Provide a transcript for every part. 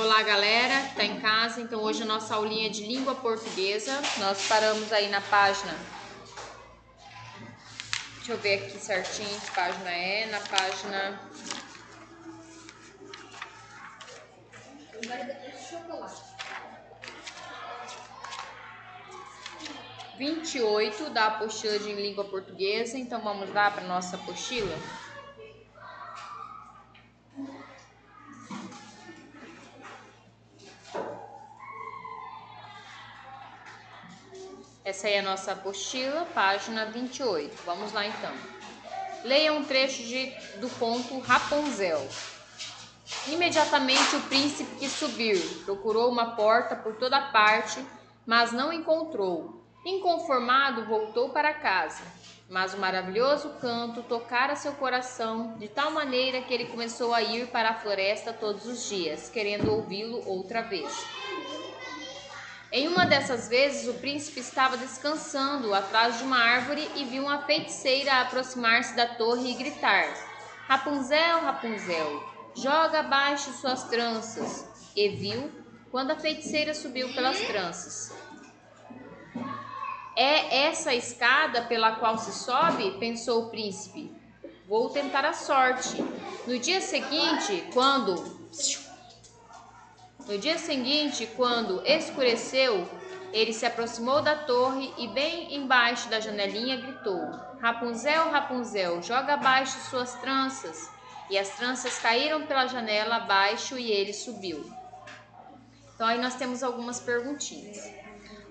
Olá, galera que tá em casa. Então hoje a nossa aulinha de língua portuguesa. Nós paramos aí na página. Deixa eu ver aqui certinho que página é. Na página 28 da apostila de língua portuguesa. Então vamos lá para nossa apostila. Essa aí é a nossa apostila, página 28. Vamos lá então. Leia um trecho do conto Rapunzel. Imediatamente o príncipe quis subir, procurou uma porta por toda parte, mas não encontrou. Inconformado, voltou para casa. Mas o maravilhoso canto tocara seu coração de tal maneira que ele começou a ir para a floresta todos os dias, querendo ouvi-lo outra vez. Em uma dessas vezes, o príncipe estava descansando atrás de uma árvore e viu uma feiticeira aproximar-se da torre e gritar: Rapunzel, Rapunzel, joga abaixo suas tranças. E viu quando a feiticeira subiu pelas tranças. É essa a escada pela qual se sobe? Pensou o príncipe. Vou tentar a sorte. No dia seguinte, quando escureceu, ele se aproximou da torre e bem embaixo da janelinha gritou: Rapunzel, Rapunzel, joga abaixo suas tranças. E as tranças caíram pela janela abaixo e ele subiu. Então aí nós temos algumas perguntinhas.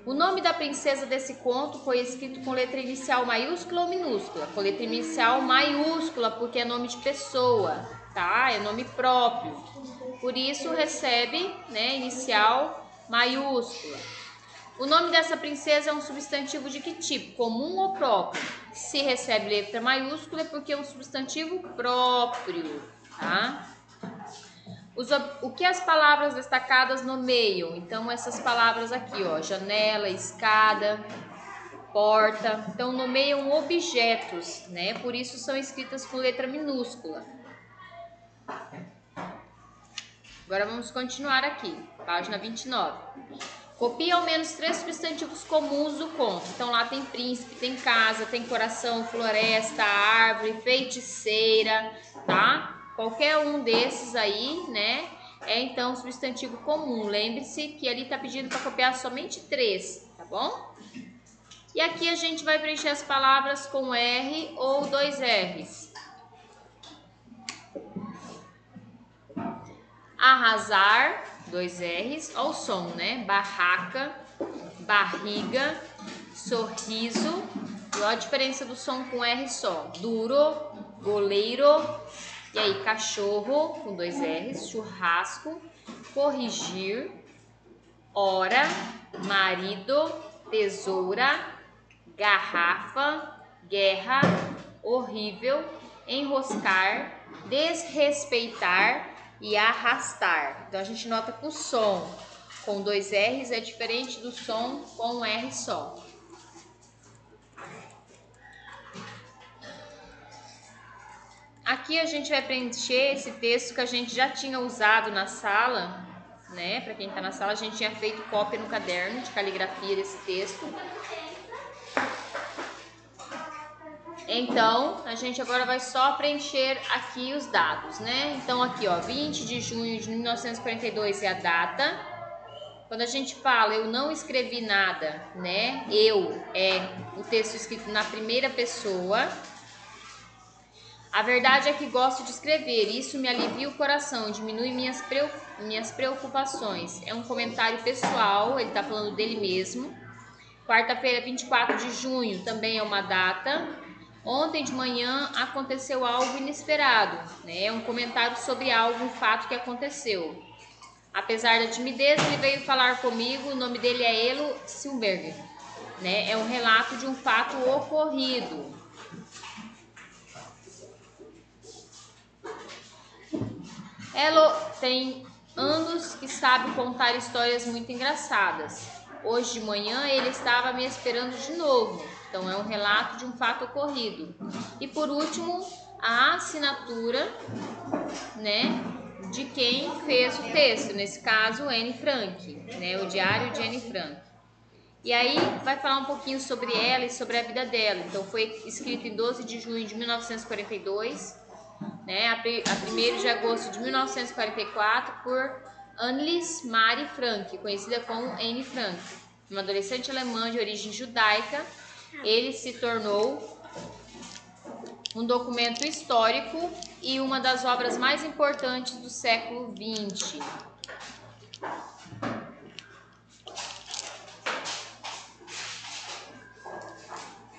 O nome da princesa desse conto foi escrito com letra inicial maiúscula ou minúscula? Com letra inicial maiúscula, porque é nome de pessoa, tá? É nome próprio. Por isso recebe, inicial maiúscula. O nome dessa princesa é um substantivo de que tipo? Comum ou próprio? Se recebe letra maiúscula é porque é um substantivo próprio, tá? O que as palavras destacadas nomeiam? Então, essas palavras aqui, ó, janela, escada, porta. Então, nomeiam objetos, né? Por isso são escritas com letra minúscula. Agora vamos continuar aqui, página 29. Copie ao menos 3 substantivos comuns do conto. Então lá tem príncipe, tem casa, tem coração, floresta, árvore, feiticeira, tá? Qualquer um desses aí, né, é então substantivo comum. Lembre-se que ali tá pedindo para copiar somente 3, tá bom? E aqui a gente vai preencher as palavras com R ou 2 R's. Arrasar, 2 R's, olha o som, né? Barraca, barriga, sorriso. E olha a diferença do som com R só. Duro, goleiro. E aí, cachorro, com 2 R's, churrasco, corrigir, hora, marido, tesoura, garrafa, guerra, horrível, enroscar, desrespeitar e arrastar. Então a gente nota que o som com 2 R's é diferente do som com um R só. Aqui a gente vai preencher esse texto que a gente já tinha usado na sala, né? Para quem está na sala, a gente tinha feito cópia no caderno de caligrafia desse texto. Então, a gente agora vai só preencher aqui os dados, né? Então, aqui, ó, 20 de junho de 1942 é a data. Quando a gente fala eu não escrevi nada, né? Eu é o texto escrito na primeira pessoa. A verdade é que gosto de escrever, isso me alivia o coração, diminui minhas preocupações. É um comentário pessoal, ele tá falando dele mesmo. Quarta-feira, 24 de junho, também é uma data. Ontem de manhã aconteceu algo inesperado, né? É um comentário sobre algo, um fato que aconteceu. Apesar da timidez, ele veio falar comigo, o nome dele é Elo Silberg, né? É um relato de um fato ocorrido. Elo tem anos que sabe contar histórias muito engraçadas. Hoje de manhã ele estava me esperando de novo. Então é um relato de um fato ocorrido. E por último, a assinatura, né, de quem fez o texto, nesse caso, Anne Frank, né? O Diário de Anne Frank. E aí vai falar um pouquinho sobre ela e sobre a vida dela. Então foi escrito em 12 de junho de 1942, né? A 1º de agosto de 1944 por Annelies Marie Frank, conhecida como Anne Frank, uma adolescente alemã de origem judaica. Ele se tornou um documento histórico e uma das obras mais importantes do século XX.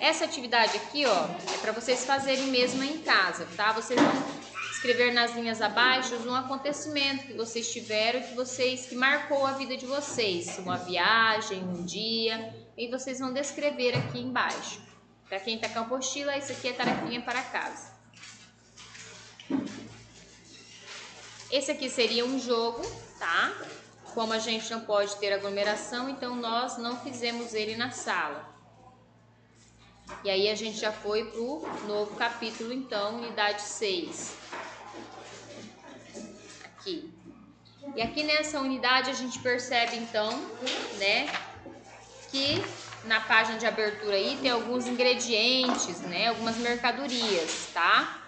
Essa atividade aqui, ó, é para vocês fazerem mesmo em casa, tá? Vocês vão escrever nas linhas abaixo um acontecimento que vocês tiveram, que marcou a vida de vocês, uma viagem, um dia, e vocês vão descrever aqui embaixo. Para quem tá com a apostila, isso aqui é tarefinha para casa. Esse aqui seria um jogo, tá? Como a gente não pode ter aglomeração, então nós não fizemos ele na sala. E aí a gente já foi pro novo capítulo, então, unidade 6. Aqui. E aqui nessa unidade a gente percebe, então, né, que na página de abertura aí tem alguns ingredientes, né, algumas mercadorias, tá?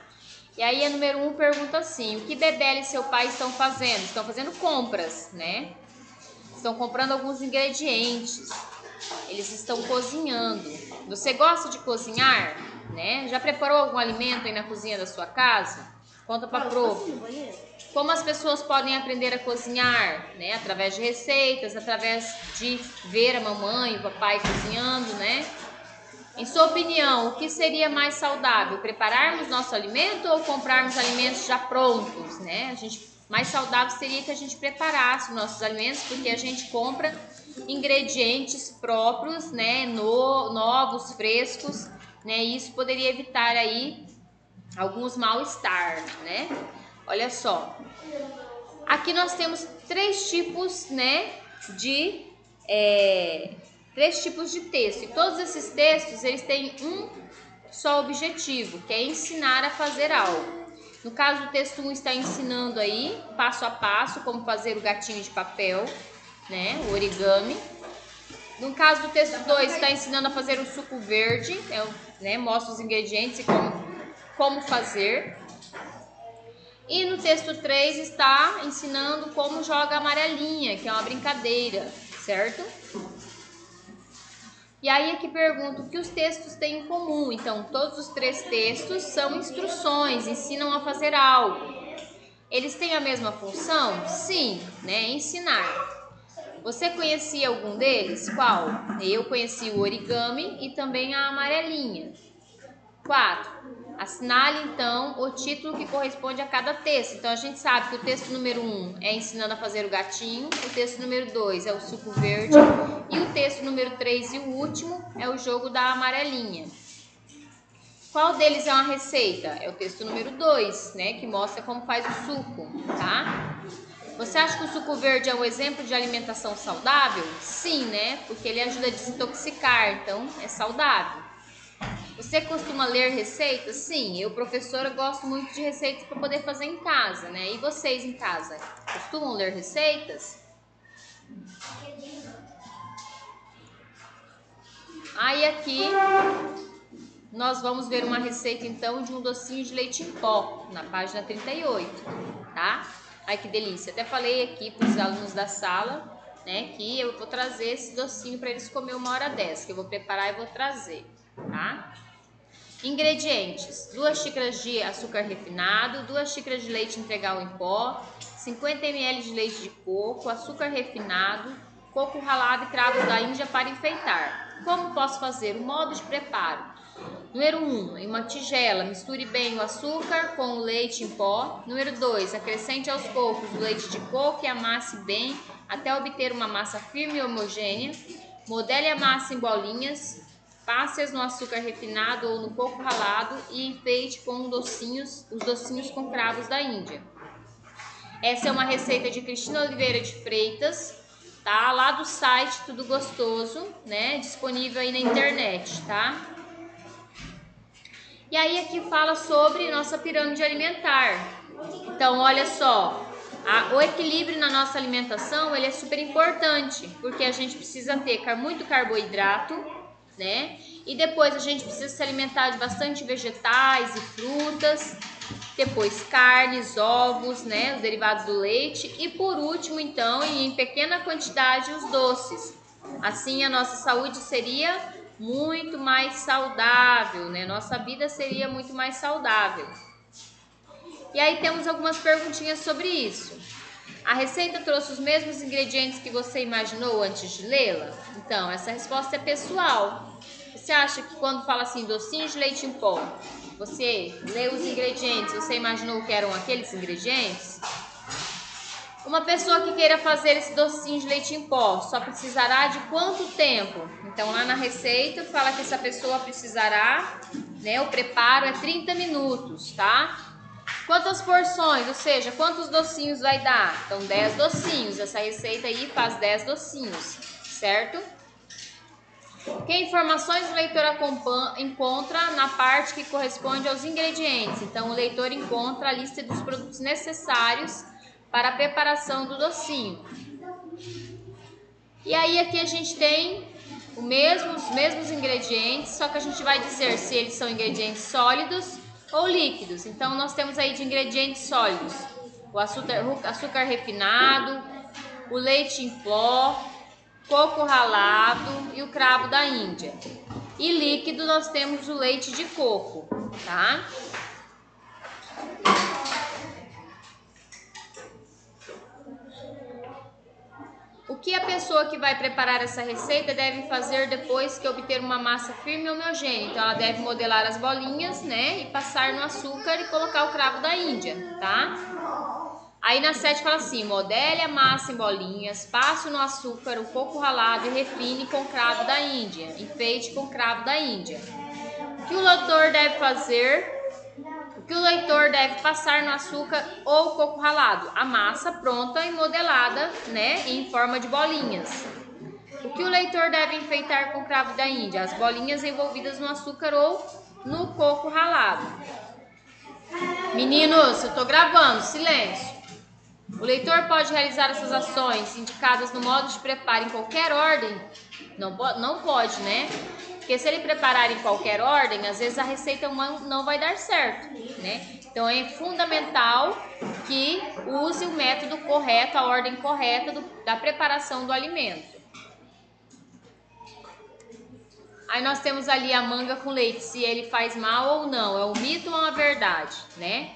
E aí a número 1 pergunta assim: o que Bebel e seu pai estão fazendo? Estão fazendo compras, né? Estão comprando alguns ingredientes. Eles estão cozinhando. Você gosta de cozinhar, né? Já preparou algum alimento aí na cozinha da sua casa? Conta pra Pro. Como as pessoas podem aprender a cozinhar, né? Através de receitas, através de ver a mamãe e o papai cozinhando, né? Em sua opinião, o que seria mais saudável? Prepararmos nosso alimento ou comprarmos alimentos já prontos, né? Mais saudável seria que a gente preparasse os nossos alimentos, porque a gente compra ingredientes próprios, né? Novos, frescos, né? E isso poderia evitar aí alguns mal-estar, né? Olha só. Aqui nós temos 3 tipos, né? Três tipos de texto, e todos esses textos eles têm um só objetivo, que é ensinar a fazer algo. No caso, o texto 1 está ensinando aí, passo a passo, como fazer o gatinho de papel, né, o origami. No caso do texto 2, está ensinando a fazer o suco verde, né, mostra os ingredientes e como fazer. E no texto 3 está ensinando como joga a amarelinha, que é uma brincadeira, certo? E aí aqui pergunto o que os textos têm em comum. Então, todos os 3 textos são instruções, ensinam a fazer algo. Eles têm a mesma função? Sim, né? Ensinar. Você conhecia algum deles? Qual? Eu conheci o origami e também a amarelinha. 4. Assinale, então, o título que corresponde a cada texto. Então, a gente sabe que o texto número 1 é ensinando a fazer o gatinho, o texto número 2 é o suco verde e o texto número 3 e o último é o jogo da amarelinha. Qual deles é uma receita? É o texto número 2, né, que mostra como faz o suco, tá? Você acha que o suco verde é um exemplo de alimentação saudável? Sim, né, porque ele ajuda a desintoxicar, então é saudável. Você costuma ler receitas? Sim, eu, professora, gosto muito de receitas para poder fazer em casa, né? E vocês em casa, costumam ler receitas? Aí aqui nós vamos ver uma receita então de um docinho de leite em pó, na página 38, tá? Ai que delícia, até falei aqui para os alunos da sala, né, que eu vou trazer esse docinho para eles comer 1h10, que eu vou preparar e vou trazer, tá? Ingredientes: 2 xícaras de açúcar refinado, 2 xícaras de leite integral em pó, 50 ml de leite de coco, açúcar refinado, coco ralado e cravos da Índia para enfeitar. Como posso fazer? O modo de preparo. Número 1, em uma tigela, misture bem o açúcar com o leite em pó. Número 2, acrescente aos poucos o leite de coco e amasse bem até obter uma massa firme e homogênea. Modele a massa em bolinhas. Passe-as no açúcar refinado ou no coco ralado e enfeite com os docinhos com cravos da Índia. Essa é uma receita de Cristina Oliveira de Freitas, tá? Lá do site Tudo Gostoso, né? Disponível aí na internet, tá? E aí aqui fala sobre nossa pirâmide alimentar. Então, olha só, O equilíbrio na nossa alimentação, ele é super importante, porque a gente precisa ter muito carboidrato, né? E depois a gente precisa se alimentar de bastante vegetais e frutas, depois carnes, ovos, né? Os derivados do leite e por último, então, e em pequena quantidade, os doces. Assim a nossa saúde seria muito mais saudável, né? Nossa vida seria muito mais saudável. E aí temos algumas perguntinhas sobre isso. A receita trouxe os mesmos ingredientes que você imaginou antes de lê-la? Então, essa resposta é pessoal. Você acha que quando fala assim, docinho de leite em pó, você lê os ingredientes, você imaginou que eram aqueles ingredientes? Uma pessoa que queira fazer esse docinho de leite em pó só precisará de quanto tempo? Então, lá na receita fala que essa pessoa precisará, né? O preparo é 30 minutos, tá? Quantas porções, ou seja, quantos docinhos vai dar? Então, 10 docinhos. Essa receita aí faz 10 docinhos, certo? Que informações o leitor encontra na parte que corresponde aos ingredientes? Então, o leitor encontra a lista dos produtos necessários para a preparação do docinho. E aí, aqui a gente tem os mesmos ingredientes, só que a gente vai dizer se eles são ingredientes sólidos ou líquidos. Então, nós temos aí de ingredientes sólidos o açúcar refinado, o leite em pó, coco ralado e o cravo da Índia. E líquido nós temos o leite de coco, tá? O que a pessoa que vai preparar essa receita deve fazer depois que obter uma massa firme e homogênea? Então, ela deve modelar as bolinhas, né? E passar no açúcar e colocar o cravo da Índia, tá? Aí na 7 fala assim, modele a massa em bolinhas, passe no açúcar o coco ralado e refine com cravo da Índia. Enfeite com cravo da Índia. O que o leitor deve fazer? O que o leitor deve passar no açúcar ou coco ralado? A massa pronta e modelada, né, em forma de bolinhas. O que o leitor deve enfeitar com cravo da Índia? As bolinhas envolvidas no açúcar ou no coco ralado. Meninos, eu tô gravando, silêncio. O leitor pode realizar essas ações indicadas no modo de preparo em qualquer ordem? Não pode, né? Porque se ele preparar em qualquer ordem, às vezes a receita não vai dar certo, né? Então é fundamental que use o método correto, a ordem correta da preparação do alimento. Aí nós temos ali a manga com leite, se ele faz mal ou não, é um mito ou uma verdade, né?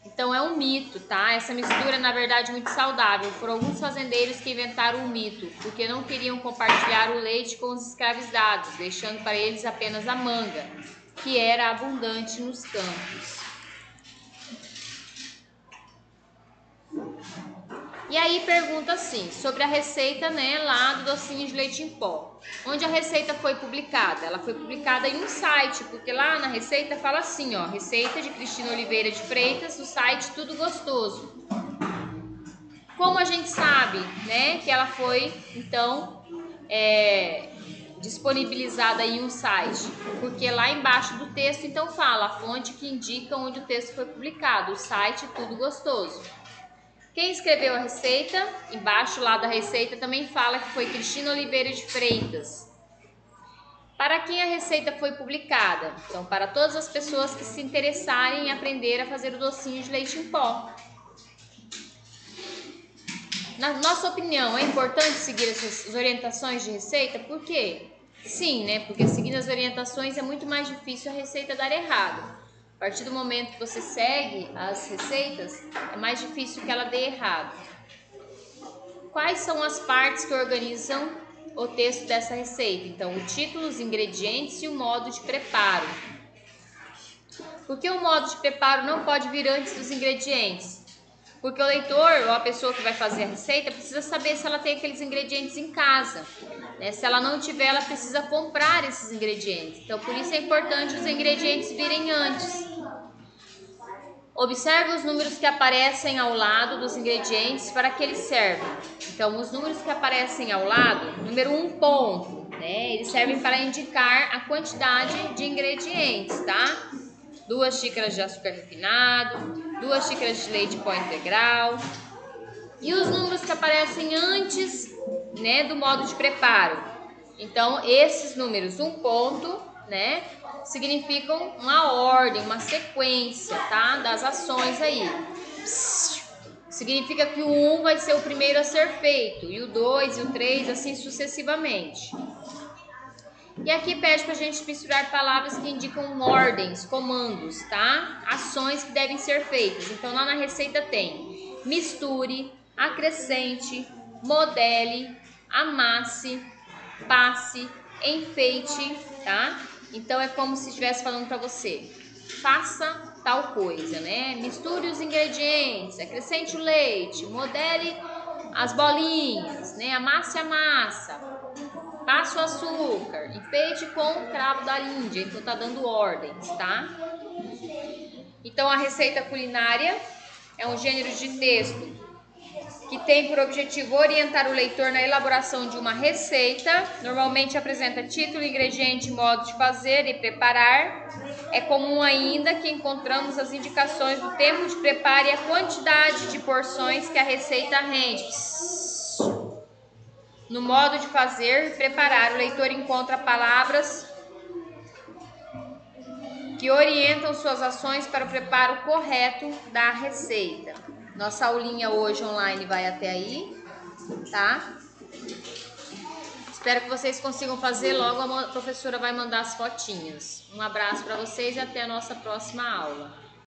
Então é um mito, tá? Essa mistura, na verdade, é muito saudável. Foram alguns fazendeiros que inventaram o mito, porque não queriam compartilhar o leite com os escravizados, deixando para eles apenas a manga, que era abundante nos campos. E aí pergunta assim, sobre a receita, né, lá do docinho de leite em pó. Onde a receita foi publicada? Ela foi publicada em um site, porque lá na receita fala assim, ó, receita de Cristina Oliveira de Freitas, do site Tudo Gostoso. Como a gente sabe, né, que ela foi, então, disponibilizada em um site? Porque lá embaixo do texto, então, fala a fonte que indica onde o texto foi publicado, o site Tudo Gostoso. Quem escreveu a receita, embaixo lá da receita também fala que foi Cristina Oliveira de Freitas. Para quem a receita foi publicada? Então, para todas as pessoas que se interessarem em aprender a fazer o docinho de leite em pó. Na nossa opinião, é importante seguir as orientações de receita? Por quê? Sim, né? Porque seguindo as orientações é muito mais difícil a receita dar errado. A partir do momento que você segue as receitas, é mais difícil que ela dê errado. Quais são as partes que organizam o texto dessa receita? Então, o título, os ingredientes e o modo de preparo. Porque o modo de preparo não pode vir antes dos ingredientes? Porque o leitor ou a pessoa que vai fazer a receita precisa saber se ela tem aqueles ingredientes em casa, né? Se ela não tiver, ela precisa comprar esses ingredientes. Então, por isso é importante os ingredientes virem antes. Observe os números que aparecem ao lado dos ingredientes, para que eles servem. Então, os números que aparecem ao lado, número 1 ponto, né? Eles servem para indicar a quantidade de ingredientes, tá? 2 xícaras de açúcar refinado, 2 xícaras de leite em pó integral, E os números que aparecem antes, né, do modo de preparo. Então, esses números, um ponto, né, significam uma ordem, uma sequência, tá, das ações aí. Significa que o 1 vai ser o primeiro a ser feito, e o 2 e o 3, assim sucessivamente. E aqui pede pra gente misturar palavras que indicam ordens, comandos, tá? Ações que devem ser feitas. Então, lá na receita tem misture, acrescente, modele, amasse, passe, enfeite, tá? Então, é como se estivesse falando pra você, faça tal coisa, né? Misture os ingredientes, acrescente o leite, modele as bolinhas, né? Amasse a massa, passe o açúcar, enfeite com o cravo da Índia. Então tá dando ordens, tá? Então a receita culinária é um gênero de texto que tem por objetivo orientar o leitor na elaboração de uma receita. Normalmente apresenta título, ingrediente, modo de fazer e preparar. É comum ainda que encontramos as indicações do tempo de preparo e a quantidade de porções que a receita rende. No modo de fazer e preparar, o leitor encontra palavras que orientam suas ações para o preparo correto da receita. Nossa aulinha hoje online vai até aí, tá? Espero que vocês consigam fazer, logo a professora vai mandar as fotinhas. Um abraço para vocês e até a nossa próxima aula.